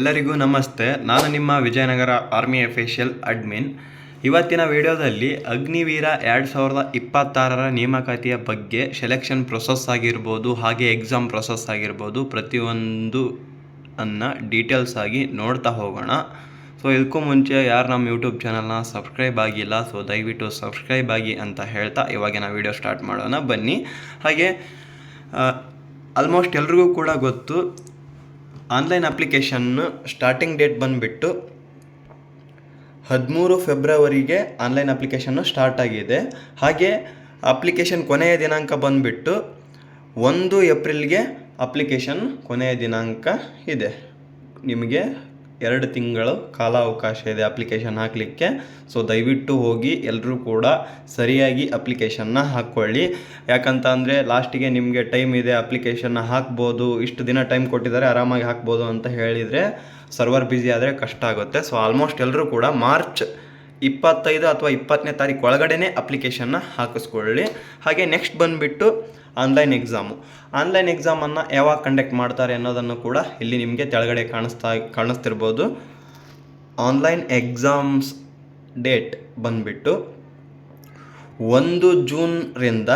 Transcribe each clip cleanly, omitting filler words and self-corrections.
ಎಲ್ಲರಿಗೂ ನಮಸ್ತೆ. ನಾನು ನಿಮ್ಮ ವಿಜಯನಗರ ಆರ್ಮಿ ಅಫಿಷಿಯಲ್ ಅಡ್ಮಿನ್. ಇವತ್ತಿನ ವಿಡಿಯೋದಲ್ಲಿ ಅಗ್ನಿವೀರ 2026ರ ನೇಮಕಾತಿಯ ಬಗ್ಗೆ ಸೆಲೆಕ್ಷನ್ ಪ್ರೊಸೆಸ್ ಆಗಿರ್ಬೋದು, ಹಾಗೆ ಎಕ್ಸಾಮ್ ಪ್ರೊಸೆಸ್ ಆಗಿರ್ಬೋದು, ಪ್ರತಿಯೊಂದು ಡೀಟೇಲ್ಸ್ ಆಗಿ ನೋಡ್ತಾ ಹೋಗೋಣ. ಸೊ ಇದಕ್ಕೂ ಮುಂಚೆ ಯಾರು ನಮ್ಮ ಯೂಟ್ಯೂಬ್ ಚಾನಲ್ನ ಸಬ್ಸ್ಕ್ರೈಬ್ ಆಗಿಲ್ಲ, ಸೊ ದಯವಿಟ್ಟು ಸಬ್ಸ್ಕ್ರೈಬ್ ಆಗಿ ಅಂತ ಹೇಳ್ತಾ ಇವಾಗಿನ ವಿಡಿಯೋ ಸ್ಟಾರ್ಟ್ ಮಾಡೋಣ ಬನ್ನಿ. ಹಾಗೆ ಆಲ್ಮೋಸ್ಟ್ ಎಲ್ರಿಗೂ ಕೂಡ ಗೊತ್ತು, ಆನ್ಲೈನ್ ಅಪ್ಲಿಕೇಶನ್ನು ಸ್ಟಾರ್ಟಿಂಗ್ ಡೇಟ್ ಬಂದುಬಿಟ್ಟು 13 ಫೆಬ್ರವರಿಗೆ ಆನ್ಲೈನ್ ಅಪ್ಲಿಕೇಶನ್ನು ಸ್ಟಾರ್ಟ್ ಆಗಿದೆ. ಹಾಗೆ ಅಪ್ಲಿಕೇಶನ್ ಕೊನೆಯ ದಿನಾಂಕ ಬಂದುಬಿಟ್ಟು 1 ಏಪ್ರಿಲ್ಗೆ ಅಪ್ಲಿಕೇಶನ್ ಕೊನೆಯ ದಿನಾಂಕ ಇದೆ. ನಿಮಗೆ 2 ತಿಂಗಳು ಕಾಲಾವಕಾಶ ಇದೆ ಅಪ್ಲಿಕೇಶನ್ ಹಾಕಲಿಕ್ಕೆ. ಸೊ ದಯವಿಟ್ಟು ಹೋಗಿ ಎಲ್ಲರೂ ಕೂಡ ಸರಿಯಾಗಿ ಅಪ್ಲಿಕೇಶನ್ನ ಹಾಕ್ಕೊಳ್ಳಿ. ಯಾಕಂತ ಅಂದರೆ ಲಾಸ್ಟಿಗೆ ನಿಮಗೆ ಟೈಮ್ ಇದೆ, ಅಪ್ಲಿಕೇಶನ್ನ ಹಾಕ್ಬೋದು, ಇಷ್ಟು ದಿನ ಟೈಮ್ ಕೊಟ್ಟಿದ್ದಾರೆ ಆರಾಮಾಗಿ ಹಾಕ್ಬೋದು ಅಂತ ಹೇಳಿದರೆ ಸರ್ವರ್ ಬ್ಯುಸಿ ಆದರೆ ಕಷ್ಟ ಆಗುತ್ತೆ. ಸೊ ಆಲ್ಮೋಸ್ಟ್ ಎಲ್ಲರೂ ಕೂಡ ಮಾರ್ಚ್ 25 ಅಥವಾ 20ನೇ ತಾರೀಕು ಒಳಗಡೆ ಅಪ್ಲಿಕೇಶನ್ನ ಹಾಕಿಸ್ಕೊಳ್ಳಿ. ಹಾಗೆ ನೆಕ್ಸ್ಟ್ ಬಂದುಬಿಟ್ಟು ಆನ್ಲೈನ್ ಎಕ್ಸಾಮನ್ನು ಯಾವಾಗ ಕಂಡಕ್ಟ್ ಮಾಡ್ತಾರೆ ಅನ್ನೋದನ್ನು ಕೂಡ ಇಲ್ಲಿ ನಿಮಗೆ ಕೆಳಗಡೆ ಕಾಣಿಸ್ತಿರ್ಬೋದು. ಆನ್ಲೈನ್ ಎಕ್ಸಾಮ್ಸ್ ಡೇಟ್ ಬಂದುಬಿಟ್ಟು 1 ಜೂನ್ರಿಂದ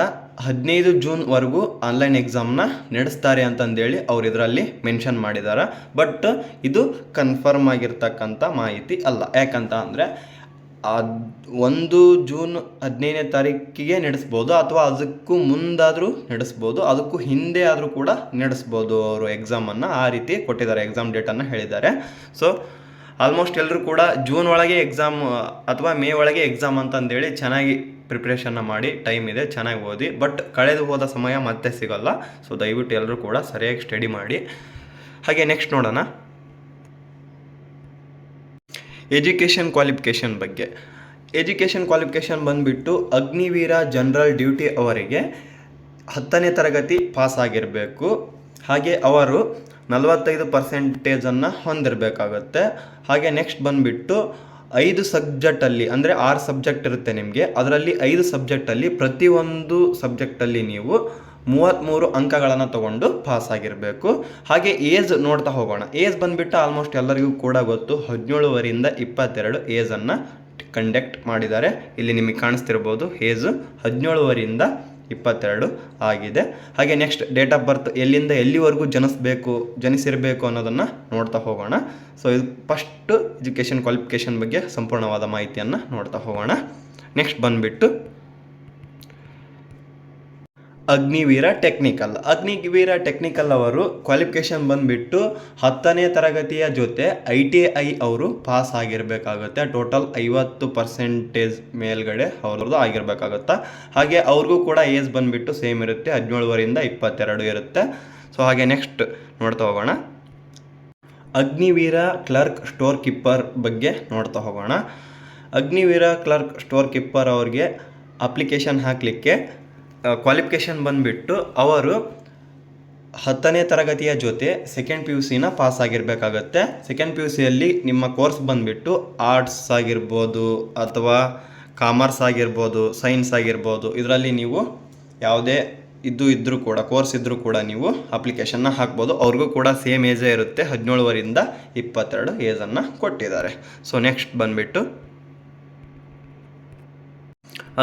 15 ಜೂನ್ವರೆಗೂ ಆನ್ಲೈನ್ ಎಕ್ಸಾಮ್ನ ನಡೆಸ್ತಾರೆ ಅಂತಂದೇಳಿ ಅವ್ರು ಇದರಲ್ಲಿ ಮೆನ್ಷನ್ ಮಾಡಿದ್ದಾರೆ. ಬಟ್ ಇದು ಕನ್ಫರ್ಮ್ ಆಗಿರ್ತಕ್ಕಂಥ ಮಾಹಿತಿ ಅಲ್ಲ. ಯಾಕಂತ ಅಂದರೆ 1 ಜೂನ್ 15ನೇ ತಾರೀಕಿಗೆ ನಡೆಸ್ಬೋದು, ಅಥವಾ ಅದಕ್ಕೂ ಮುಂದಾದರೂ ನಡೆಸ್ಬೋದು, ಅದಕ್ಕೂ ಹಿಂದೆ ಆದರೂ ಕೂಡ ನಡೆಸ್ಬೋದು ಅವರು ಎಕ್ಸಾಮನ್ನು. ಆ ರೀತಿ ಕೊಟ್ಟಿದ್ದಾರೆ, ಎಕ್ಸಾಮ್ ಡೇಟನ್ನು ಹೇಳಿದ್ದಾರೆ. ಸೊ ಆಲ್ಮೋಸ್ಟ್ ಎಲ್ಲರೂ ಕೂಡ ಜೂನ್ ಒಳಗೆ ಎಕ್ಸಾಮ್ ಅಥವಾ ಮೇ ಒಳಗೆ ಎಕ್ಸಾಮ್ ಅಂತಂದೇಳಿ ಚೆನ್ನಾಗಿ ಪ್ರಿಪ್ರೇಷನ್ನ ಮಾಡಿ, ಟೈಮ್ ಇದೆ, ಚೆನ್ನಾಗಿ ಓದಿ. ಬಟ್ ಕಳೆದು ಹೋದ ಸಮಯ ಮತ್ತೆ ಸಿಗೋಲ್ಲ. ಸೊ ದಯವಿಟ್ಟು ಎಲ್ಲರೂ ಕೂಡ ಸರಿಯಾಗಿ ಸ್ಟಡಿ ಮಾಡಿ. ಹಾಗೆ ನೆಕ್ಸ್ಟ್ ನೋಡೋಣ ಎಜುಕೇಷನ್ ಕ್ವಾಲಿಫಿಕೇಷನ್ ಬಗ್ಗೆ. ಎಜುಕೇಷನ್ ಕ್ವಾಲಿಫಿಕೇಷನ್ ಬಂದುಬಿಟ್ಟು ಅಗ್ನಿವೀರ ಜನರಲ್ ಡ್ಯೂಟಿ ಅವರಿಗೆ 10ನೇ ತರಗತಿ ಪಾಸ್ ಆಗಿರಬೇಕು. ಹಾಗೆ ಅವರು 45% ಹೊಂದಿರಬೇಕಾಗುತ್ತೆ. ಹಾಗೆ ನೆಕ್ಸ್ಟ್ ಬಂದುಬಿಟ್ಟು 5 ಸಬ್ಜೆಕ್ಟಲ್ಲಿ, ಅಂದರೆ 6 ಸಬ್ಜೆಕ್ಟ್ ಇರುತ್ತೆ ನಿಮಗೆ, ಅದರಲ್ಲಿ 5 ಸಬ್ಜೆಕ್ಟಲ್ಲಿ ಪ್ರತಿಯೊಂದು ಸಬ್ಜೆಕ್ಟಲ್ಲಿ ನೀವು 33 ಅಂಕಗಳನ್ನು ತಗೊಂಡು ಪಾಸ್ ಆಗಿರಬೇಕು. ಹಾಗೆ ಏಜ್ ನೋಡ್ತಾ ಹೋಗೋಣ. ಏಜ್ ಬಂದುಬಿಟ್ಟು ಆಲ್ಮೋಸ್ಟ್ ಎಲ್ಲರಿಗೂ ಕೂಡ ಗೊತ್ತು, 17 22 ಏಜನ್ನು ಕಂಡಕ್ಟ್ ಮಾಡಿದ್ದಾರೆ. ಇಲ್ಲಿ ನಿಮಗೆ ಕಾಣಿಸ್ತಿರ್ಬೋದು, ಏಜು 17 22 ಆಗಿದೆ. ಹಾಗೆ ನೆಕ್ಸ್ಟ್ ಡೇಟ್ ಆಫ್ ಬರ್ತ್ ಎಲ್ಲಿಂದ ಎಲ್ಲಿವರೆಗೂ ಜನಿಸಿರಬೇಕು ಅನ್ನೋದನ್ನು ನೋಡ್ತಾ ಹೋಗೋಣ. ಸೊ ಇದು ಫಸ್ಟು ಎಜುಕೇಷನ್ ಕ್ವಾಲಿಫಿಕೇಷನ್ ಬಗ್ಗೆ ಸಂಪೂರ್ಣವಾದ ಮಾಹಿತಿಯನ್ನು ನೋಡ್ತಾ ಹೋಗೋಣ. ನೆಕ್ಸ್ಟ್ ಬಂದುಬಿಟ್ಟು ಅಗ್ನಿವೀರ ಟೆಕ್ನಿಕಲ್ ಅವರು ಕ್ವಾಲಿಫಿಕೇಷನ್ ಬಂದುಬಿಟ್ಟು 10ನೇ ತರಗತಿಯ ಜೊತೆ ITI ಅವರು ಪಾಸ್ ಆಗಿರಬೇಕಾಗುತ್ತೆ. ಟೋಟಲ್ 50% ಮೇಲ್ಗಡೆ ಅವ್ರದ್ದು ಆಗಿರಬೇಕಾಗುತ್ತೆ. ಹಾಗೆ ಅವ್ರಿಗೂ ಕೂಡ ಏಜ್ ಬಂದುಬಿಟ್ಟು ಸೇಮ್ ಇರುತ್ತೆ, 17 22 ಇರುತ್ತೆ. ಸೊ ಹಾಗೆ ನೆಕ್ಸ್ಟ್ ನೋಡ್ತಾ ಹೋಗೋಣ ಅಗ್ನಿವೀರ ಕ್ಲರ್ಕ್ ಸ್ಟೋರ್ ಕೀಪರ್ ಬಗ್ಗೆ ನೋಡ್ತಾ ಹೋಗೋಣ. ಅಗ್ನಿವೀರ ಕ್ಲರ್ಕ್ ಸ್ಟೋರ್ ಕೀಪರ್ ಅವ್ರಿಗೆ ಅಪ್ಲಿಕೇಶನ್ ಹಾಕಲಿಕ್ಕೆ ಕ್ವಾಲಿಫಿಕೇಷನ್ ಬಂದುಬಿಟ್ಟು ಅವರು 10ನೇ ತರಗತಿಯ ಜೊತೆ ಸೆಕೆಂಡ್ PUC ಪಾಸ್ ಆಗಿರಬೇಕಾಗತ್ತೆ. ಸೆಕೆಂಡ್ PUCಯಲ್ಲಿ ನಿಮ್ಮ ಕೋರ್ಸ್ ಬಂದುಬಿಟ್ಟು ಆರ್ಟ್ಸ್ ಆಗಿರ್ಬೋದು, ಅಥವಾ ಕಾಮರ್ಸ್ ಆಗಿರ್ಬೋದು, ಸೈನ್ಸ್ ಆಗಿರ್ಬೋದು, ಇದರಲ್ಲಿ ನೀವು ಯಾವುದೇ ಇದ್ದರೂ ಕೂಡ ಕೋರ್ಸ್ ಇದ್ದರೂ ಕೂಡ ನೀವು ಅಪ್ಲಿಕೇಶನ್ನ ಹಾಕ್ಬೋದು. ಅವ್ರಿಗೂ ಕೂಡ ಸೇಮ್ ಏಜೇ ಇರುತ್ತೆ, 17 22 ಏಜನ್ನು ಕೊಟ್ಟಿದ್ದಾರೆ. ಸೊ ನೆಕ್ಸ್ಟ್ ಬಂದುಬಿಟ್ಟು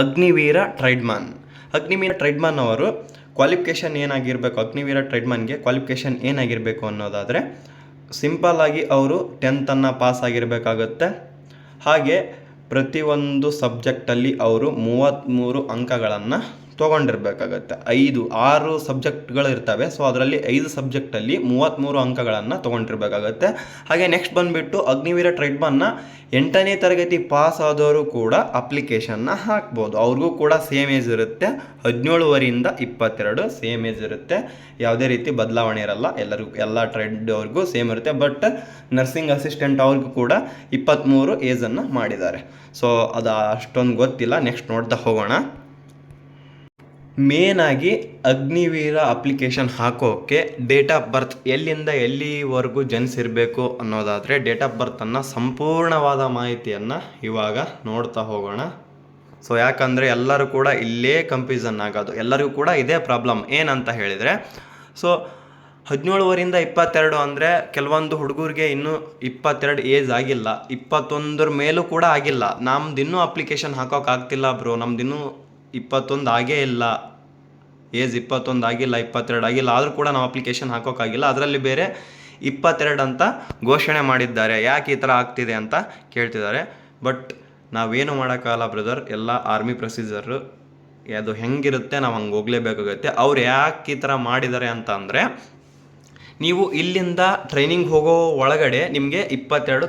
ಅಗ್ನಿವೀರ ಟ್ರೈಡ್ಮನ್ ಅವರು ಕ್ವಾಲಿಫಿಕೇಷನ್ ಏನಾಗಿರಬೇಕು, ಅಗ್ನಿವೀರ ಟ್ರೈಡ್ಮನ್ಗೆ ಕ್ವಾಲಿಫಿಕೇಷನ್ ಏನಾಗಿರಬೇಕು ಅನ್ನೋದಾದರೆ ಸಿಂಪಲ್ಲಾಗಿ ಅವರು 10th ಪಾಸ್ ಆಗಿರಬೇಕಾಗುತ್ತೆ. ಹಾಗೆ ಪ್ರತಿಯೊಂದು ಸಬ್ಜೆಕ್ಟಲ್ಲಿ ಅವರು 33 ಅಂಕಗಳನ್ನು ತೊಗೊಂಡಿರಬೇಕಾಗತ್ತೆ. 6 ಸಬ್ಜೆಕ್ಟ್ಗಳು ಇರ್ತವೆ. ಸೊ ಅದರಲ್ಲಿ 5 ಸಬ್ಜೆಕ್ಟಲ್ಲಿ 33 ಅಂಕಗಳನ್ನು ತೊಗೊಂಡಿರಬೇಕಾಗತ್ತೆ. ಹಾಗೆ ನೆಕ್ಸ್ಟ್ ಬಂದುಬಿಟ್ಟು ಅಗ್ನಿವೀರ ಟ್ರೈಡ್ಮನ್ನ 8ನೇ ತರಗತಿ ಪಾಸ್ ಆದವರು ಕೂಡ ಅಪ್ಲಿಕೇಶನ್ನ ಹಾಕ್ಬೋದು. ಅವ್ರಿಗೂ ಕೂಡ ಸೇಮ್ ಏಜ್ ಇರುತ್ತೆ, 17 22 ಸೇಮ್ ಏಜ್ ಇರುತ್ತೆ. ಯಾವುದೇ ರೀತಿ ಬದಲಾವಣೆ ಇರಲ್ಲ, ಎಲ್ಲ ಟ್ರೈಡ್ ಅವ್ರಿಗೂ ಸೇಮ್ ಇರುತ್ತೆ. ಬಟ್ ನರ್ಸಿಂಗ್ ಅಸಿಸ್ಟೆಂಟ್ ಅವ್ರಿಗೂ ಕೂಡ 23 ಏಜನ್ನು ಮಾಡಿದ್ದಾರೆ. ಸೊ ಅದು ಅಷ್ಟೊಂದು ಗೊತ್ತಿಲ್ಲ. ನೆಕ್ಸ್ಟ್ ನೋಡ್ತಾ ಹೋಗೋಣ. ಮೇನಾಗಿ ಅಗ್ನಿವೀರ ಅಪ್ಲಿಕೇಶನ್ ಹಾಕೋಕ್ಕೆ ಡೇಟ್ ಆಫ್ ಬರ್ತ್ ಎಲ್ಲಿಂದ ಎಲ್ಲಿವರೆಗೂ ಜನಿಸಿರಬೇಕು ಅನ್ನೋದಾದರೆ ಡೇಟ್ ಆಫ್ ಬರ್ತನ್ನು ಸಂಪೂರ್ಣವಾದ ಮಾಹಿತಿಯನ್ನು ಇವಾಗ ನೋಡ್ತಾ ಹೋಗೋಣ. ಸೊ ಯಾಕಂದರೆ ಎಲ್ಲರೂ ಕೂಡ ಇಲ್ಲೇ ಕನ್ಫ್ಯೂಷನ್ ಆಗೋದು, ಎಲ್ಲರಿಗೂ ಕೂಡ ಇದೇ ಪ್ರಾಬ್ಲಮ್ ಏನಂತ ಹೇಳಿದರೆ, ಸೊ 17 22 ಅಂದರೆ ಕೆಲವೊಂದು ಹುಡುಗರಿಗೆ ಇನ್ನೂ 22 ಏಜ್ ಆಗಿಲ್ಲ, 21 ಮೇಲೂ ಕೂಡ ಆಗಿಲ್ಲ. ನಮ್ದು ಇನ್ನೂ ಅಪ್ಲಿಕೇಶನ್ ಹಾಕೋಕ್ಕಾಗ್ತಿಲ್ಲ ಬ್ರೋ, ನಮ್ದಿನ್ನೂ 21 ಆಗೇ ಇಲ್ಲ, ಏಜ್ 21 ಆಗಿಲ್ಲ, 22 ಆಗಿಲ್ಲ, ಆದರೂ ಕೂಡ ನಾವು ಅಪ್ಲಿಕೇಶನ್ ಹಾಕೋಕ್ಕಾಗಿಲ್ಲ. ಅದರಲ್ಲಿ ಬೇರೆ 22 ಅಂತ ಘೋಷಣೆ ಮಾಡಿದ್ದಾರೆ. ಯಾಕೆ ಈ ಥರ ಆಗ್ತಿದೆ ಅಂತ ಕೇಳ್ತಿದ್ದಾರೆ. ಬಟ್ ನಾವೇನು ಮಾಡೋಕ್ಕಾಗಲ್ಲ ಬ್ರದರ್, ಎಲ್ಲ ಆರ್ಮಿ ಪ್ರೊಸೀಜರು, ಅದು ಹೆಂಗಿರುತ್ತೆ ನಾವು ಹಂಗೆ ಹೋಗಲೇಬೇಕಾಗುತ್ತೆ. ಅವ್ರು ಯಾಕೆ ಈ ಥರ ಮಾಡಿದ್ದಾರೆ ಅಂತ ಅಂದರೆ, ನೀವು ಇಲ್ಲಿಂದ ಟ್ರೈನಿಂಗ್ ಹೋಗೋ ಒಳಗಡೆ ನಿಮಗೆ 22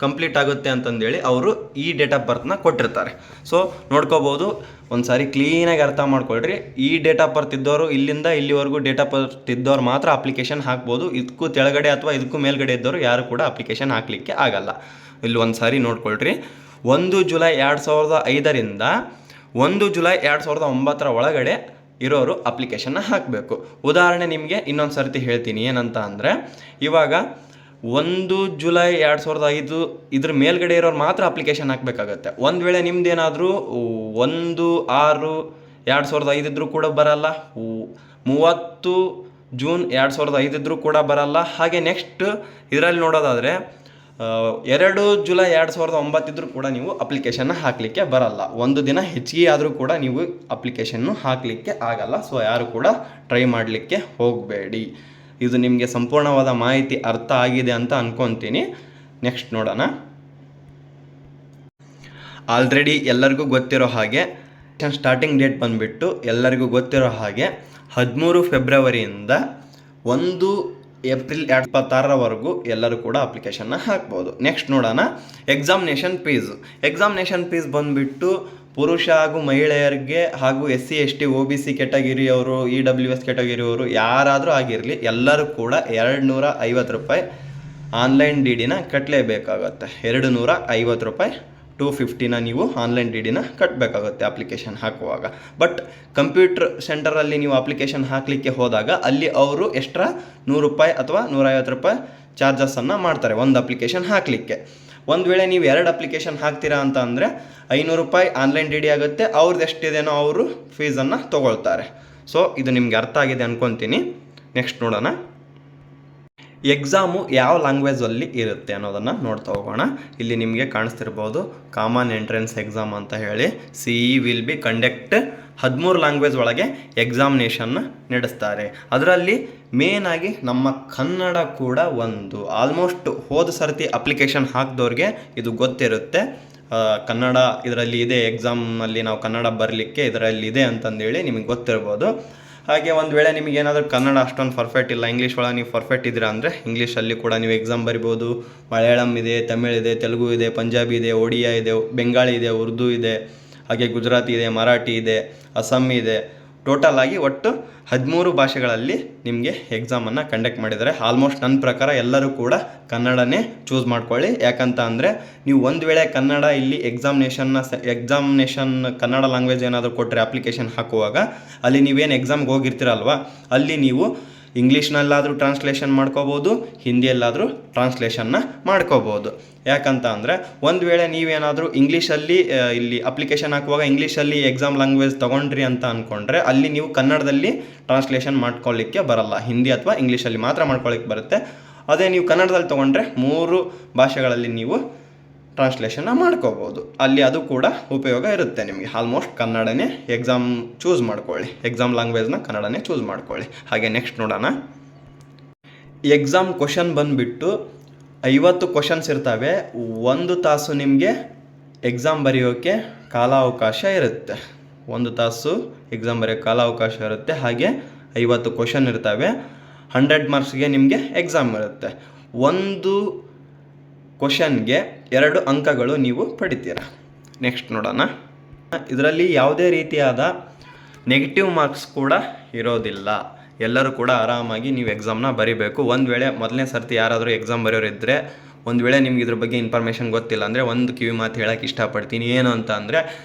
ಕಂಪ್ಲೀಟ್ ಆಗುತ್ತೆ ಅಂತಂದೇಳಿ ಅವರು ಈ ಡೇಟ್ ಆಫ್ ಬರ್ತ್ನ ಕೊಟ್ಟಿರ್ತಾರೆ. ಸೊ ನೋಡ್ಕೋಬೋದು, ಒಂದು ಸಾರಿ ಕ್ಲೀನಾಗಿ ಅರ್ಥ ಮಾಡ್ಕೊಳ್ರಿ. ಈ ಡೇಟ್ ಆಫ್ ಬರ್ತ್ ಇದ್ದವರು ಇಲ್ಲಿಂದ ಇಲ್ಲಿವರೆಗೂ ಡೇಟ್ ಆಫ್ ಬರ್ತ್ ಇದ್ದವ್ರು ಮಾತ್ರ ಅಪ್ಲಿಕೇಶನ್ ಹಾಕ್ಬೋದು. ಇದಕ್ಕೂ ಕೆಳಗಡೆ ಅಥವಾ ಇದಕ್ಕೂ ಮೇಲ್ಗಡೆ ಇದ್ದವರು ಯಾರು ಕೂಡ ಅಪ್ಲಿಕೇಶನ್ ಹಾಕಲಿಕ್ಕೆ ಆಗಲ್ಲ. ಇಲ್ಲಿ ಒಂದು ಸಾರಿ ನೋಡ್ಕೊಳ್ರಿ. 1 ಜುಲೈ 2005ರಿಂದ 1 ಜುಲೈ 2009 ಒಳಗಡೆ ಇರೋರು ಅಪ್ಲಿಕೇಶನ್ನ ಹಾಕಬೇಕು. ಉದಾಹರಣೆ ನಿಮಗೆ ಇನ್ನೊಂದು ಸರ್ತಿ ಹೇಳ್ತೀನಿ, ಏನಂತ ಅಂದರೆ, ಇವಾಗ 1 ಜುಲೈ 2005 ಇದ್ರ ಮೇಲ್ಗಡೆ ಇರೋರು ಮಾತ್ರ ಅಪ್ಲಿಕೇಶನ್ ಹಾಕಬೇಕಾಗತ್ತೆ. ಒಂದು ವೇಳೆ ನಿಮ್ದೇನಾದರೂ 1/6/2005 ಇದ್ರೂ ಕೂಡ ಬರಲ್ಲ, 30 ಜೂನ್ 2005 ಇದ್ರೂ ಕೂಡ ಬರಲ್ಲ. ಹಾಗೆ ನೆಕ್ಸ್ಟ್ ಇದರಲ್ಲಿ ನೋಡೋದಾದರೆ 2 ಜುಲೈ 2009 ಇದ್ರೂ ಕೂಡ ನೀವು ಅಪ್ಲಿಕೇಶನ್ನ ಹಾಕಲಿಕ್ಕೆ ಬರಲ್ಲ. ಒಂದು ದಿನ ಹೆಚ್ಚಿಗೆ ಆದರೂ ಕೂಡ ನೀವು ಅಪ್ಲಿಕೇಶನ್ನು ಹಾಕಲಿಕ್ಕೆ ಆಗಲ್ಲ. ಸೊ ಯಾರು ಕೂಡ ಟ್ರೈ ಮಾಡಲಿಕ್ಕೆ ಹೋಗಬೇಡಿ. ಇದು ನಿಮಗೆ ಸಂಪೂರ್ಣವಾದ ಮಾಹಿತಿ ಅರ್ಥ ಆಗಿದೆ ಅಂತ ಅಂದ್ಕೊತೀನಿ. ನೆಕ್ಸ್ಟ್ ನೋಡೋಣ. ಆಲ್ರೆಡಿ ಎಲ್ಲರಿಗೂ ಗೊತ್ತಿರೋ ಹಾಗೆ ಸ್ಟಾರ್ಟಿಂಗ್ ಡೇಟ್ ಬಂದುಬಿಟ್ಟು ಎಲ್ಲರಿಗೂ ಗೊತ್ತಿರೋ ಹಾಗೆ 13 ಫೆಬ್ರವರಿಯಿಂದ 1 ಏಪ್ರಿಲ್ 2026 ಎಲ್ಲರೂ ಕೂಡ ಅಪ್ಲಿಕೇಶನ್ನ ಹಾಕ್ಬೋದು. ನೆಕ್ಸ್ಟ್ ನೋಡೋಣ, ಎಕ್ಸಾಮಿನೇಷನ್ ಫೀಸ್ ಬಂದುಬಿಟ್ಟು ಪುರುಷ ಹಾಗೂ ಮಹಿಳೆಯರಿಗೆ ಹಾಗೂ SC ST OBC ಕೆಟಗಿರಿಯವರು, EWS ಕೆಟಗಿರಿಯವರು ಯಾರಾದರೂ ಆಗಿರಲಿ ಎಲ್ಲರೂ ಕೂಡ 250 ರೂಪಾಯಿ ಆನ್ಲೈನ್ DDನ ಕಟ್ಟಲೇಬೇಕಾಗತ್ತೆ. 250 ರೂಪಾಯಿ, 250ನ ನೀವು ಆನ್ಲೈನ್ DDನ ಕಟ್ಟಬೇಕಾಗುತ್ತೆ ಅಪ್ಲಿಕೇಶನ್ ಹಾಕುವಾಗ. ಬಟ್ ಕಂಪ್ಯೂಟರ್ ಸೆಂಟರಲ್ಲಿ ನೀವು ಅಪ್ಲಿಕೇಶನ್ ಹಾಕಲಿಕ್ಕೆ ಹೋದಾಗ ಅಲ್ಲಿ ಅವರು ಎಕ್ಸ್ಟ್ರಾ 100 ರೂಪಾಯಿ ಅಥವಾ 150 ರೂಪಾಯಿ ಚಾರ್ಜಸನ್ನು ಮಾಡ್ತಾರೆ ಒಂದು ಅಪ್ಲಿಕೇಶನ್ ಹಾಕಲಿಕ್ಕೆ. ಒಂದು ವೇಳೆ ನೀವು 2 ಅಪ್ಲಿಕೇಶನ್ ಹಾಕ್ತೀರಾ ಅಂತ ಅಂದರೆ 500 ರೂಪಾಯಿ ಆನ್ಲೈನ್ DD ಆಗುತ್ತೆ. ಅವ್ರದ್ದು ಎಷ್ಟಿದೆನೋ ಅವರು ಫೀಸನ್ನು ತೊಗೊಳ್ತಾರೆ. ಸೊ ಇದು ನಿಮಗೆ ಅರ್ಥ ಆಗಿದೆ ಅಂದ್ಕೊತೀನಿ. ನೆಕ್ಸ್ಟ್ ನೋಡೋಣ, ಎಕ್ಸಾಮು ಯಾವ ಲ್ಯಾಂಗ್ವೇಜಲ್ಲಿ ಇರುತ್ತೆ ಅನ್ನೋದನ್ನು ನೋಡ್ತಾ ಹೋಗೋಣ. ಇಲ್ಲಿ ನಿಮಗೆ ಕಾಣಿಸ್ತಿರ್ಬೋದು ಕಾಮನ್ ಎಂಟ್ರೆನ್ಸ್ ಎಕ್ಸಾಮ್ ಅಂತ ಹೇಳಿ. CE will be conduct 13 language ಒಳಗೆ ಎಕ್ಸಾಮಿನೇಷನ್ನ ನಡೆಸ್ತಾರೆ. ಅದರಲ್ಲಿ ಮೇನಾಗಿ ನಮ್ಮ ಕನ್ನಡ ಕೂಡ ಒಂದು. ಆಲ್ಮೋಸ್ಟ್ ಹೋದ ಸರ್ತಿ ಅಪ್ಲಿಕೇಶನ್ ಹಾಕಿದವ್ರಿಗೆ ಇದು ಗೊತ್ತಿರುತ್ತೆ. ಕನ್ನಡ ಇದರಲ್ಲಿ ಇದೆ, ಎಕ್ಸಾಮಲ್ಲಿ ನಾವು ಕನ್ನಡ ಬರಲಿಕ್ಕೆ ಇದರಲ್ಲಿ ಇದೆ ಅಂತಂದೇಳಿ ನಿಮಗೆ ಗೊತ್ತಿರ್ಬೋದು. ಹಾಗೆ ಒಂದು ವೇಳೆ ನಿಮಗೆ ಏನಾದರೂ ಕನ್ನಡ ಅಷ್ಟೊಂದು ಪರ್ಫೆಕ್ಟ್ ಇಲ್ಲ, ಇಂಗ್ಲೀಷ್ ಒಳಗೆ ನೀವು ಪರ್ಫೆಕ್ಟ್ ಇದ್ದೀರಾ ಅಂದರೆ ಇಂಗ್ಲೀಷಲ್ಲಿ ಕೂಡ ನೀವು ಎಕ್ಸಾಮ್ ಬರಿಬೋದು. ಮಲಯಾಳಂ ಇದೆ, ತಮಿಳ್ ಇದೆ, ತೆಲುಗು ಇದೆ, ಪಂಜಾಬಿ ಇದೆ, ಒಡಿಯಾ ಇದೆ, ಬೆಂಗಾಳಿ ಇದೆ, ಉರ್ದು ಇದೆ, ಹಾಗೆ ಗುಜರಾತಿ ಇದೆ, ಮರಾಠಿ ಇದೆ, ಅಸ್ಸಾಮಿ ಇದೆ. ಟೋಟಲ್ ಆಗಿ ಒಟ್ಟು 13 ಭಾಷೆಗಳಲ್ಲಿ ನಿಮಗೆ ಎಕ್ಸಾಮನ್ನು ಕಂಡಕ್ಟ್ ಮಾಡಿದ್ದಾರೆ. ಆಲ್ಮೋಸ್ಟ್ ನನ್ನ ಪ್ರಕಾರ ಎಲ್ಲರೂ ಕೂಡ ಕನ್ನಡನೇ ಚೂಸ್ ಮಾಡ್ಕೊಳ್ಳಿ. ಯಾಕಂತ ಅಂದರೆ ನೀವು ಒಂದು ವೇಳೆ ಕನ್ನಡ ಇಲ್ಲಿ ಎಕ್ಸಾಮಿನೇಷನ್ ಕನ್ನಡ ಲ್ಯಾಂಗ್ವೇಜ್ ಏನಾದರೂ ಕೊಟ್ಟರೆ ಅಪ್ಲಿಕೇಶನ್ ಹಾಕುವಾಗ ಅಲ್ಲಿ ನೀವೇನು ಎಕ್ಸಾಮ್ಗೆ ಹೋಗಿರ್ತೀರಲ್ವ, ಅಲ್ಲಿ ನೀವು ಇಂಗ್ಲೀಷ್ನಲ್ಲಾದರೂ ಟ್ರಾನ್ಸ್ಲೇಷನ್ ಮಾಡ್ಕೋಬೋದು, ಹಿಂದಿಯಲ್ಲಾದರೂ ಟ್ರಾನ್ಸ್ಲೇಷನ್ನ ಮಾಡ್ಕೋಬೋದು. ಯಾಕಂತ ಅಂದರೆ ಒಂದು ವೇಳೆ ನೀವೇನಾದರೂ ಇಂಗ್ಲೀಷಲ್ಲಿ ಇಲ್ಲಿ ಅಪ್ಲಿಕೇಶನ್ ಹಾಕುವಾಗ ಇಂಗ್ಲೀಷಲ್ಲಿ ಎಕ್ಸಾಮ್ ಲ್ಯಾಂಗ್ವೇಜ್ ತೊಗೊಂಡ್ರಿ ಅಂತ ಅಂದ್ಕೊಂಡ್ರೆ ಅಲ್ಲಿ ನೀವು ಕನ್ನಡದಲ್ಲಿ ಟ್ರಾನ್ಸ್ಲೇಷನ್ ಮಾಡ್ಕೊಳ್ಳಿಕ್ಕೆ ಬರಲ್ಲ. ಹಿಂದಿ ಅಥವಾ ಇಂಗ್ಲೀಷಲ್ಲಿ ಮಾತ್ರ ಮಾಡ್ಕೊಳ್ಳಿಕ್ಕೆ ಬರುತ್ತೆ. ಅದೇ ನೀವು ಕನ್ನಡದಲ್ಲಿ ತೊಗೊಂಡ್ರೆ 3 ಭಾಷೆಗಳಲ್ಲಿ ನೀವು ಟ್ರಾನ್ಸ್ಲೇಷನ್ನ ಮಾಡ್ಕೋಬೋದು. ಅಲ್ಲಿ ಅದು ಕೂಡ ಉಪಯೋಗ ಇರುತ್ತೆ ನಿಮಗೆ. ಆಲ್ಮೋಸ್ಟ್ ಕನ್ನಡನೇ ಎಕ್ಸಾಮ್ ಚೂಸ್ ಮಾಡ್ಕೊಳ್ಳಿ, ಎಕ್ಸಾಮ್ ಲ್ಯಾಂಗ್ವೇಜ್ನ ಕನ್ನಡನೇ ಚೂಸ್ ಮಾಡ್ಕೊಳ್ಳಿ. ಹಾಗೆ ನೆಕ್ಸ್ಟ್ ನೋಡೋಣ, ಎಕ್ಸಾಮ್ ಕ್ವಶನ್ ಬಂದುಬಿಟ್ಟು 50 ಕ್ವಶನ್ಸ್ ಇರ್ತವೆ. 1 ತಾಸು ನಿಮಗೆ ಎಕ್ಸಾಮ್ ಬರೆಯೋಕ್ಕೆ ಕಾಲಾವಕಾಶ ಇರುತ್ತೆ. 1 ತಾಸು ಎಕ್ಸಾಮ್ ಬರೆಯೋಕ್ಕೆ ಕಾಲಾವಕಾಶ ಇರುತ್ತೆ. ಹಾಗೆ 50 ಕ್ವಶನ್ ಇರ್ತವೆ. 100 ಮಾರ್ಕ್ಸ್ಗೆ ನಿಮಗೆ ಎಕ್ಸಾಮ್ ಇರುತ್ತೆ. 1 ಕ್ವಶನ್ಗೆ 2 ಅಂಕಗಳು ನೀವು ಪಡಿತೀರ. ನೆಕ್ಸ್ಟ್ ನೋಡೋಣ, ಇದರಲ್ಲಿ ಯಾವುದೇ ರೀತಿಯಾದ ನೆಗೆಟಿವ್ ಮಾರ್ಕ್ಸ್ ಕೂಡ ಇರೋದಿಲ್ಲ. ಎಲ್ಲರೂ ಕೂಡ ಆರಾಮಾಗಿ ನೀವು ಎಕ್ಸಾಮ್ನ ಬರೀಬೇಕು. ಒಂದು ವೇಳೆ ಮೊದಲನೇ ಸರ್ತಿ ಯಾರಾದರೂ ಎಕ್ಸಾಮ್ ಬರೆಯೋರಿದ್ದರೆ, ಒಂದು ವೇಳೆ ನಿಮ್ಗೆ ಇದ್ರ ಬಗ್ಗೆ ಇನ್ಫಾರ್ಮೇಷನ್ ಗೊತ್ತಿಲ್ಲ ಅಂದರೆ ಒಂದು ಕಿವಿ ಮಾತು ಹೇಳೋಕ್ಕೆ ಇಷ್ಟಪಡ್ತೀನಿ. ಏನು ಅಂತ ಅಂದರೆ,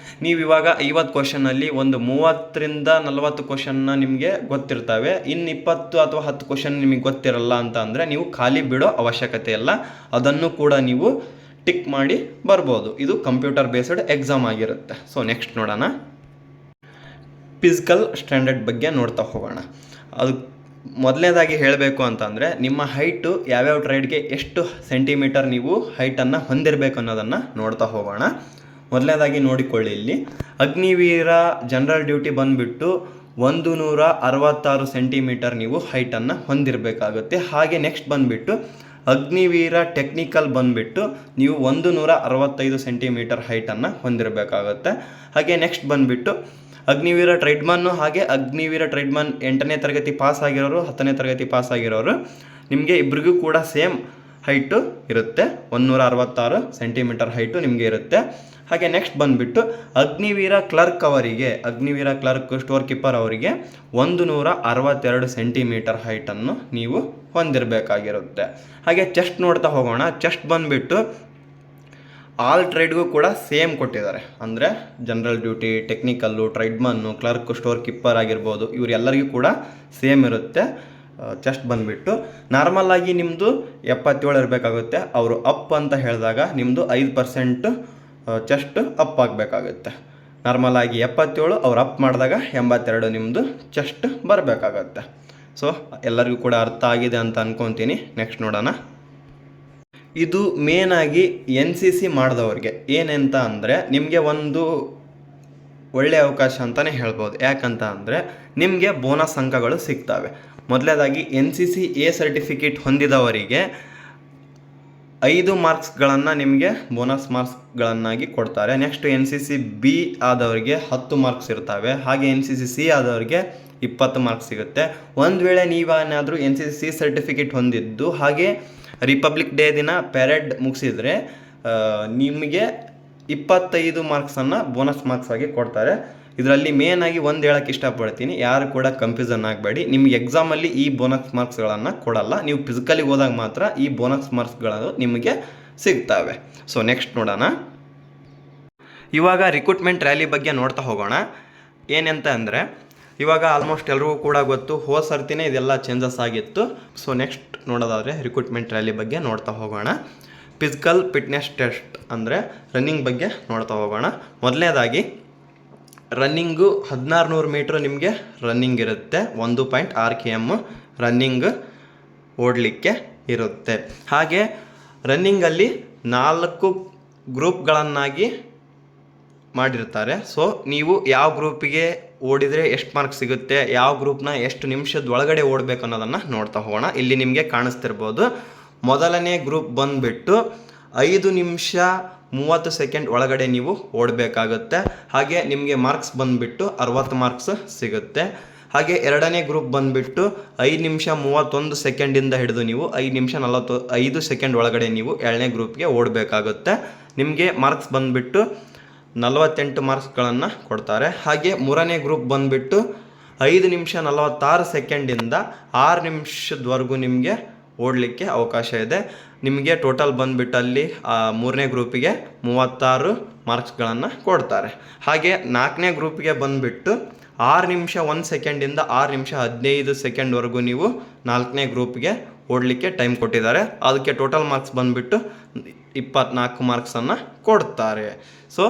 ನೀವು ಇವಾಗ 50 ಕ್ವಶನಲ್ಲಿ ಒಂದು 30ರಿಂದ 40 ಕ್ವಶನ್ನ ನಿಮಗೆ ಗೊತ್ತಿರ್ತವೆ. ಇನ್ನು 20 ಅಥವಾ 10 ಕ್ವಶನ್ ನಿಮಗೆ ಗೊತ್ತಿರಲ್ಲ ಅಂತ ಅಂದರೆ ನೀವು ಖಾಲಿ ಬಿಡೋ ಅವಶ್ಯಕತೆ ಇಲ್ಲ. ಅದನ್ನು ಕೂಡ ನೀವು ಟಿಕ್ ಮಾಡಿ ಬರ್ಬೋದು. ಇದು ಕಂಪ್ಯೂಟರ್ ಬೇಸ್ಡ್ ಎಕ್ಸಾಮ್ ಆಗಿರುತ್ತೆ. ಸೊ ನೆಕ್ಸ್ಟ್ ನೋಡೋಣ, ಫಿಸಿಕಲ್ ಸ್ಟ್ಯಾಂಡರ್ಡ್ ಬಗ್ಗೆ ನೋಡ್ತಾ ಹೋಗೋಣ. ಅದು ಮೊದಲನೇದಾಗಿ ಹೇಳಬೇಕು ಅಂತಂದರೆ ನಿಮ್ಮ ಹೈಟು ಯಾವ್ಯಾವ ಟ್ರೇಡ್ಗೆ ಎಷ್ಟು ಸೆಂಟಿಮೀಟರ್ ನೀವು ಹೈಟನ್ನು ಹೊಂದಿರಬೇಕು ಅನ್ನೋದನ್ನು ನೋಡ್ತಾ ಹೋಗೋಣ. ಮೊದಲನೇದಾಗಿ ನೋಡಿಕೊಳ್ಳಿ, ಇಲ್ಲಿ ಅಗ್ನಿವೀರ ಜನರಲ್ ಡ್ಯೂಟಿ ಬಂದುಬಿಟ್ಟು 166 ಸೆಂಟಿಮೀಟರ್ ನೀವು ಹೈಟನ್ನು ಹೊಂದಿರಬೇಕಾಗುತ್ತೆ. ಹಾಗೆ ನೆಕ್ಸ್ಟ್ ಬಂದುಬಿಟ್ಟು ಅಗ್ನಿವೀರ ಟೆಕ್ನಿಕಲ್ ಬಂದುಬಿಟ್ಟು ನೀವು 165 ಸೆಂಟಿಮೀಟರ್ ಹೈಟನ್ನು ಹೊಂದಿರಬೇಕಾಗುತ್ತೆ. ಹಾಗೆ ನೆಕ್ಸ್ಟ್ ಬಂದುಬಿಟ್ಟು ಅಗ್ನಿವೀರ ಟ್ರೇಡ್ಮನ್ನು, ಹಾಗೆ ಅಗ್ನಿವೀರ ಟ್ರೇಡ್ಮನ್ 8ನೇ ತರಗತಿ ಪಾಸ್ ಆಗಿರೋರು, 10ನೇ ತರಗತಿ ಪಾಸ್ ಆಗಿರೋರು, ನಿಮಗೆ ಇಬ್ಬರಿಗೂ ಕೂಡ ಸೇಮ್ ಹೈಟು ಇರುತ್ತೆ, 166 ಸೆಂಟಿಮೀಟರ್ ಹೈಟು ನಿಮಗೆ ಇರುತ್ತೆ. ಹಾಗೆ ನೆಕ್ಸ್ಟ್ ಬಂದುಬಿಟ್ಟು ಅಗ್ನಿವೀರ ಕ್ಲರ್ಕ್ ಅವರಿಗೆ, ಅಗ್ನಿವೀರ ಕ್ಲರ್ಕ್ ಸ್ಟೋರ್ ಕೀಪರ್ ಅವರಿಗೆ 162 ಸೆಂಟಿಮೀಟರ್ ಹೈಟನ್ನು ನೀವು ಹೊಂದಿರಬೇಕಾಗಿರುತ್ತೆ. ಹಾಗೆ ಚೆಸ್ಟ್ ನೋಡ್ತಾ ಹೋಗೋಣ. ಚೆಸ್ಟ್ ಬಂದುಬಿಟ್ಟು ಆಲ್ ಟ್ರೇಡ್ಗೂ ಕೂಡ ಸೇಮ್ ಕೊಟ್ಟಿದ್ದಾರೆ. ಅಂದರೆ general duty, technical, tradesman, clerk, storekeeper ಆಗಿರ್ಬೋದು, ಇವರೆಲ್ಲರಿಗೂ ಕೂಡ ಸೇಮ್ ಇರುತ್ತೆ. ಚೆಸ್ಟ್ ಬಂದುಬಿಟ್ಟು ನಾರ್ಮಲಾಗಿ ನಿಮ್ಮದು 77 ಇರಬೇಕಾಗುತ್ತೆ. ಅವರು ಅಪ್ ಅಂತ ಹೇಳಿದಾಗ ನಿಮ್ಮದು 5% ಚೆಸ್ಟ್ ಅಪ್ ಆಗಬೇಕಾಗುತ್ತೆ. ನಾರ್ಮಲಾಗಿ 77, ಅವ್ರು ಅಪ್ ಮಾಡಿದಾಗ 82 ನಿಮ್ಮದು ಚೆಸ್ಟ್ ಬರಬೇಕಾಗತ್ತೆ. ಸೊ ಎಲ್ಲರಿಗೂ ಕೂಡ ಅರ್ಥ ಆಗಿದೆ ಅಂತ ಅಂದ್ಕೊತೀನಿ. ನೆಕ್ಸ್ಟ್ ನೋಡೋಣ. ಇದು ಮೇನಾಗಿ NCC ಮಾಡಿದವ್ರಿಗೆ ಏನಂತ ಅಂದರೆ ನಿಮಗೆ ಒಂದು ಒಳ್ಳೆಯ ಅವಕಾಶ ಅಂತಲೇ ಹೇಳ್ಬೋದು. ಯಾಕಂತ ಅಂದರೆ ನಿಮಗೆ ಬೋನಸ್ ಅಂಕಗಳು ಸಿಗ್ತವೆ. ಮೊದಲನೇದಾಗಿ NCC A ಸರ್ಟಿಫಿಕೇಟ್ ಹೊಂದಿದವರಿಗೆ 5 ಮಾರ್ಕ್ಸ್ಗಳನ್ನು ನಿಮಗೆ ಬೋನಸ್ ಮಾರ್ಕ್ಸ್ಗಳನ್ನಾಗಿ ಕೊಡ್ತಾರೆ. ನೆಕ್ಸ್ಟ್ NCC B ಆದವರಿಗೆ 10 ಮಾರ್ಕ್ಸ್ ಇರ್ತವೆ. ಹಾಗೆ NCC C ಆದವರಿಗೆ 20 ಮಾರ್ಕ್ಸ್ ಸಿಗುತ್ತೆ. ಒಂದು ವೇಳೆ ನೀವೇನಾದರೂ NCC C ಸರ್ಟಿಫಿಕೇಟ್ ಹೊಂದಿದ್ದು ಹಾಗೆ ರಿಪಬ್ಲಿಕ್ ಡೇ ದಿನ ಪ್ಯಾರೇಡ್ ಮುಗಿಸಿದರೆ ನಿಮಗೆ 25 ಮಾರ್ಕ್ಸನ್ನು ಬೋನಸ್ ಮಾರ್ಕ್ಸ್ ಆಗಿ ಕೊಡ್ತಾರೆ. ಇದರಲ್ಲಿ ಮೇನಾಗಿ ಒಂದು ಹೇಳೋಕ್ಕೆ ಇಷ್ಟಪಡ್ತೀನಿ, ಯಾರು ಕೂಡ ಕನ್ಫ್ಯೂಸನ್ ಆಗಬೇಡಿ. ನಿಮಗೆ ಎಕ್ಸಾಮಲ್ಲಿ ಈ ಬೋನಸ್ ಮಾರ್ಕ್ಸ್ಗಳನ್ನು ಕೊಡಲ್ಲ, ನೀವು ಫಿಸಿಕಲಿ ಹೋದಾಗ ಮಾತ್ರ ಈ ಬೋನಸ್ ಮಾರ್ಕ್ಸ್ಗಳು ನಿಮಗೆ ಸಿಗ್ತವೆ. ಸೊ ನೆಕ್ಸ್ಟ್ ನೋಡೋಣ. ಇವಾಗ ರಿಕ್ರೂಟ್ಮೆಂಟ್ ರ್ಯಾಲಿ ಬಗ್ಗೆ ನೋಡ್ತಾ ಹೋಗೋಣ. ಏನಂತ ಅಂದರೆ ಇವಾಗ ಆಲ್ಮೋಸ್ಟ್ ಎಲ್ರಿಗೂ ಕೂಡ ಗೊತ್ತು, ಹೋದ ಸರ್ತಿನೇ ಇದೆಲ್ಲ ಚೇಂಜಸ್ ಆಗಿತ್ತು. ಸೊ ನೆಕ್ಸ್ಟ್ ನೋಡೋದಾದರೆ ರಿಕ್ರೂಟ್ಮೆಂಟ್ ರ್ಯಾಲಿ ಬಗ್ಗೆ ನೋಡ್ತಾ ಹೋಗೋಣ. ಫಿಸಿಕಲ್ ಫಿಟ್ನೆಸ್ ಟೆಸ್ಟ್ ಅಂದರೆ ರನ್ನಿಂಗ್ ಬಗ್ಗೆ ನೋಡ್ತಾ ಹೋಗೋಣ. ಮೊದಲನೇದಾಗಿ ರನ್ನಿಂಗು 1600 ಮೀಟ್ರ್ ನಿಮಗೆ ರನ್ನಿಂಗ್ ಇರುತ್ತೆ. 1.6 km ರನ್ನಿಂಗ್ ಓಡಲಿಕ್ಕೆ ಇರುತ್ತೆ. ಹಾಗೆ ರನ್ನಿಂಗಲ್ಲಿ 4 ಗ್ರೂಪ್ಗಳನ್ನಾಗಿ ಮಾಡಿರ್ತಾರೆ. ಸೊ ನೀವು ಯಾವ ಗ್ರೂಪಿಗೆ ಓಡಿದರೆ ಎಷ್ಟು ಮಾರ್ಕ್ಸ್ ಸಿಗುತ್ತೆ, ಯಾವ ಗ್ರೂಪ್ನ ಎಷ್ಟು ನಿಮಿಷದ ಒಳಗಡೆ ಓಡಬೇಕು ಅನ್ನೋದನ್ನು ನೋಡ್ತಾ ಹೋಗೋಣ. ಇಲ್ಲಿ ನಿಮಗೆ ಕಾಣಿಸ್ತಿರ್ಬೋದು. ಮೊದಲನೇ ಗ್ರೂಪ್ ಬಂದುಬಿಟ್ಟು 5 ನಿಮಿಷ 30 ಸೆಕೆಂಡ್ ಒಳಗಡೆ ನೀವು ಓಡಬೇಕಾಗುತ್ತೆ. ಹಾಗೆ ನಿಮಗೆ ಮಾರ್ಕ್ಸ್ ಬಂದುಬಿಟ್ಟು 60 ಮಾರ್ಕ್ಸ್ ಸಿಗುತ್ತೆ. ಹಾಗೆ ಎರಡನೇ ಗ್ರೂಪ್ ಬಂದುಬಿಟ್ಟು 5 ನಿಮಿಷ 31 ಸೆಕೆಂಡಿಂದ ಹಿಡಿದು ನೀವು 5 ನಿಮಿಷ 45 ಸೆಕೆಂಡ್ ಒಳಗಡೆ ನೀವು ಎರಡನೇ ಗ್ರೂಪ್ಗೆ ಓಡಬೇಕಾಗುತ್ತೆ. ನಿಮಗೆ ಮಾರ್ಕ್ಸ್ ಬಂದುಬಿಟ್ಟು 48 ಮಾರ್ಕ್ಸ್ಗಳನ್ನು ಕೊಡ್ತಾರೆ. ಹಾಗೆ ಮೂರನೇ ಗ್ರೂಪ್ ಬಂದುಬಿಟ್ಟು 5 ನಿಮಿಷ 46 ಸೆಕೆಂಡಿಂದ 6 ನಿಮಿಷದವರೆಗೂ ನಿಮಗೆ ಓಡಲಿಕ್ಕೆ ಅವಕಾಶ ಇದೆ. ನಿಮಗೆ ಟೋಟಲ್ ಬಂದುಬಿಟ್ಟು ಅಲ್ಲಿ ಮೂರನೇ ಗ್ರೂಪಿಗೆ 36 ಮಾರ್ಕ್ಸ್ಗಳನ್ನು ಕೊಡ್ತಾರೆ. ಹಾಗೆ ನಾಲ್ಕನೇ ಗ್ರೂಪಿಗೆ ಬಂದುಬಿಟ್ಟು 6 ನಿಮಿಷ 1 ಸೆಕೆಂಡಿಂದ 6 ನಿಮಿಷ 15 ಸೆಕೆಂಡ್ವರೆಗೂ ನೀವು ನಾಲ್ಕನೇ ಗ್ರೂಪ್ಗೆ ಓಡಲಿಕ್ಕೆ ಟೈಮ್ ಕೊಟ್ಟಿದ್ದಾರೆ. ಅದಕ್ಕೆ ಟೋಟಲ್ ಮಾರ್ಕ್ಸ್ ಬಂದುಬಿಟ್ಟು 24 ಮಾರ್ಕ್ಸನ್ನು ಕೊಡ್ತಾರೆ. ಸೊ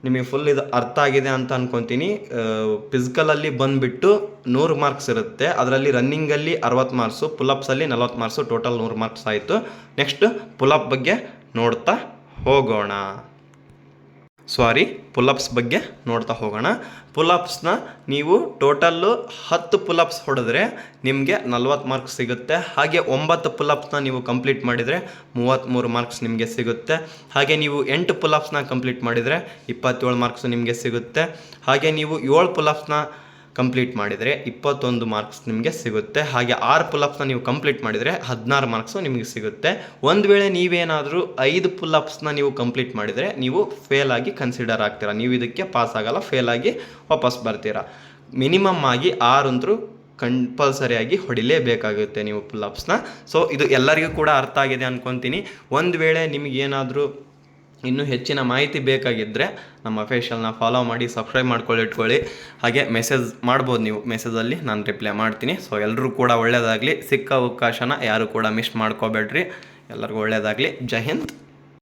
ನಿಮಗೆ ಫುಲ್ ಇದು ಅರ್ಥ ಆಗಿದೆ ಅಂತ ಅಂದ್ಕೊತೀನಿ. ಫಿಸಿಕಲಲ್ಲಿ ಬಂದುಬಿಟ್ಟು 100 ಮಾರ್ಕ್ಸ್ ಇರುತ್ತೆ. ಅದರಲ್ಲಿ ರನ್ನಿಂಗಲ್ಲಿ 60 ಮಾರ್ಕ್ಸು, ಪುಲಪ್ಸಲ್ಲಿ 40 ಮಾರ್ಕ್ಸು, ಟೋಟಲ್ 100 ಮಾರ್ಕ್ಸ್ ಆಯಿತು. ನೆಕ್ಸ್ಟ್ ಪುಲಪ್ ಬಗ್ಗೆ ನೋಡ್ತಾ ಹೋಗೋಣ. ಪುಲಪ್ಸ್ ಬಗ್ಗೆ ನೋಡ್ತಾ ಹೋಗೋಣ. ಪುಲಪ್ಸ್ನ ನೀವು ಟೋಟಲ್ಲು 10 ಪುಲಪ್ಸ್ ಹೊಡೆದ್ರೆ ನಿಮಗೆ 40 ಮಾರ್ಕ್ಸ್ ಸಿಗುತ್ತೆ. ಹಾಗೆ 9 ಪುಲಪ್ಸ್ನ ನೀವು ಕಂಪ್ಲೀಟ್ ಮಾಡಿದರೆ 33 ಮಾರ್ಕ್ಸ್ ನಿಮಗೆ ಸಿಗುತ್ತೆ. ಹಾಗೆ ನೀವು 8 ಪುಲಪ್ಸ್ನ ಕಂಪ್ಲೀಟ್ ಮಾಡಿದರೆ 27 ಮಾರ್ಕ್ಸ್ ನಿಮಗೆ ಸಿಗುತ್ತೆ. ಹಾಗೆ ನೀವು 7 ಪುಲಪ್ಸ್ನ ಕಂಪ್ಲೀಟ್ ಮಾಡಿದರೆ 21 ಮಾರ್ಕ್ಸ್ ನಿಮಗೆ ಸಿಗುತ್ತೆ. ಹಾಗೆ 6 ಪುಲಪ್ಸ್ನ ನೀವು ಕಂಪ್ಲೀಟ್ ಮಾಡಿದರೆ 16 ಮಾರ್ಕ್ಸು ನಿಮಗೆ ಸಿಗುತ್ತೆ. ಒಂದು ವೇಳೆ ನೀವೇನಾದರೂ 5 ಪುಲಪ್ಸ್ನ ನೀವು ಕಂಪ್ಲೀಟ್ ಮಾಡಿದರೆ ನೀವು ಫೇಲ್ ಆಗಿ ಕನ್ಸಿಡರ್ ಆಗ್ತೀರಾ. ನೀವು ಇದಕ್ಕೆ ಪಾಸ್ ಆಗಲ್ಲ, ಫೇಲ್ ಆಗಿ ವಾಪಸ್ ಬರ್ತೀರಾ. ಮಿನಿಮಮ್ ಆಗಿ 6 ಅಂತರೂ ಕಂಪಲ್ಸರಿಯಾಗಿ ಹೊಡಿಲೇಬೇಕಾಗುತ್ತೆ ನೀವು ಪುಲಪ್ಸ್ನ. ಸೊ ಇದು ಎಲ್ಲರಿಗೂ ಕೂಡ ಅರ್ಥ ಆಗಿದೆ ಅಂದ್ಕೊತೀನಿ. ಒಂದು ವೇಳೆ ನಿಮಗೇನಾದರೂ ಇನ್ನೂ ಹೆಚ್ಚಿನ ಮಾಹಿತಿ ಬೇಕಾಗಿದ್ದರೆ ನಮ್ಮ ಅಫಿಷಿಯಲ್ನ ಫಾಲೋ ಮಾಡಿ, ಸಬ್ಸ್ಕ್ರೈಬ್ ಇಟ್ಕೊಳ್ಳಿ. ಹಾಗೆ ಮೆಸೇಜ್ ಮಾಡ್ಬೋದು, ನೀವು ಮೆಸೇಜಲ್ಲಿ ನಾನು ರಿಪ್ಲೈ ಮಾಡ್ತೀನಿ. ಸೊ ಎಲ್ಲರೂ ಕೂಡ ಒಳ್ಳೆಯದಾಗಲಿ. ಸಿಕ್ಕ ಅವಕಾಶನ ಯಾರು ಕೂಡ ಮಿಸ್ ಮಾಡ್ಕೋಬೇಡ್ರಿ. ಎಲ್ಲರಿಗೂ ಒಳ್ಳೆಯದಾಗಲಿ. ಜೈ ಹಿಂದ್.